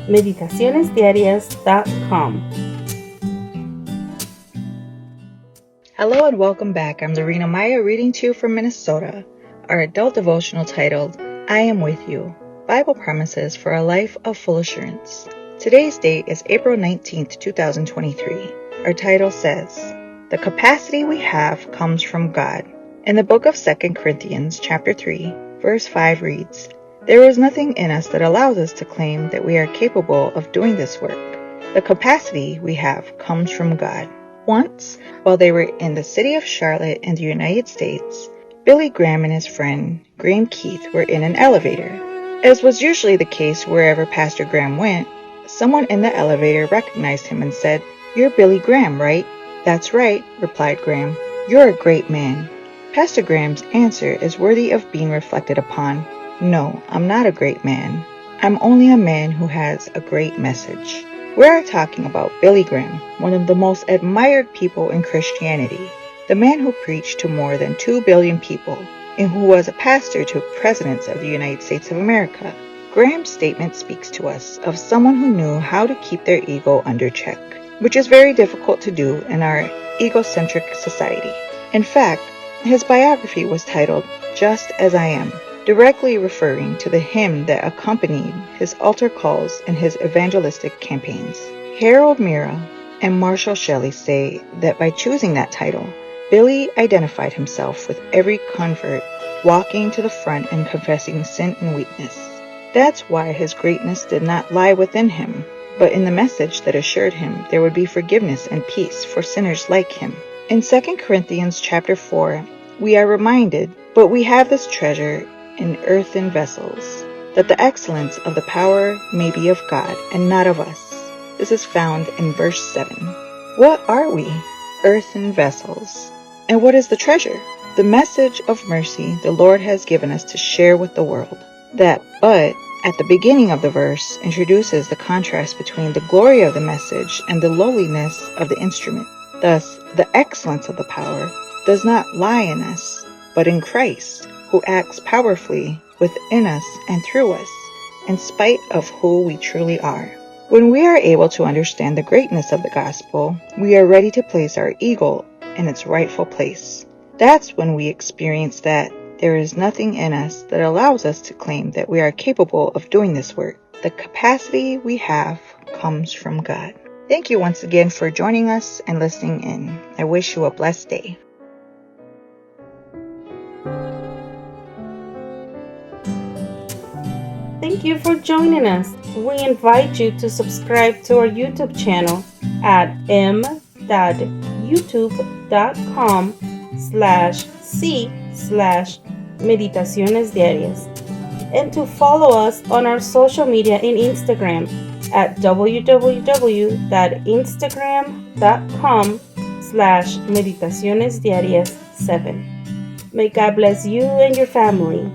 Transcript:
meditacionesdiarias.com. Hello and welcome back. I'm Lorena Maya reading to you from Minnesota. Our adult devotional titled, I Am With You, Bible Promises for a Life of Full Assurance. Today's date is April 19th, 2023. Our title says, The capacity we have comes from God. In the book of 2 Corinthians chapter 3, verse 5 reads, There is nothing in us that allows us to claim that we are capable of doing this work. The capacity we have comes from God. Once, while they were in the city of Charlotte in the United States, Billy Graham and his friend, Graham Keith, were in an elevator. As was usually the case wherever Pastor Graham went, someone in the elevator recognized him and said, You're Billy Graham, right? That's right, replied Graham. You're a great man. Pastor Graham's answer is worthy of being reflected upon. No, I'm not a great man. I'm only a man who has a great message. We are talking about Billy Graham, one of the most admired people in Christianity, the man who preached to more than 2 billion people, and who was a pastor to presidents of the United States of America. Graham's statement speaks to us of someone who knew how to keep their ego under check, which is very difficult to do in our egocentric society. In fact, his biography was titled, Just As I Am, directly referring to the hymn that accompanied his altar calls and his evangelistic campaigns. Harold Mira and Marshall Shelley say that by choosing that title, Billy identified himself with every convert walking to the front and confessing sin and weakness. That's why his greatness did not lie within him, but in the message that assured him there would be forgiveness and peace for sinners like him. In 2 Corinthians chapter 4, we are reminded, but we have this treasure in earthen vessels, that the excellence of the power may be of God and not of us. This is found in verse 7. What are we? Earthen vessels. And what is the treasure? The message of mercy the Lord has given us to share with the world. That but at the beginning of the verse introduces the contrast between the glory of the message and the lowliness of the instrument. Thus, the excellence of the power does not lie in us, but in Christ, who acts powerfully within us and through us, in spite of who we truly are. When we are able to understand the greatness of the gospel, we are ready to place our ego in its rightful place. That's when we experience that there is nothing in us that allows us to claim that we are capable of doing this work. The capacity we have comes from God. Thank you once again for joining us and listening in. I wish you a blessed day. Thank you for joining us. We invite you to subscribe to our YouTube channel at m.youtube.com/c/Meditaciones Diarias and to follow us on our social media in Instagram at www.instagram.com/meditacionesdiarias7. May God bless you and your family.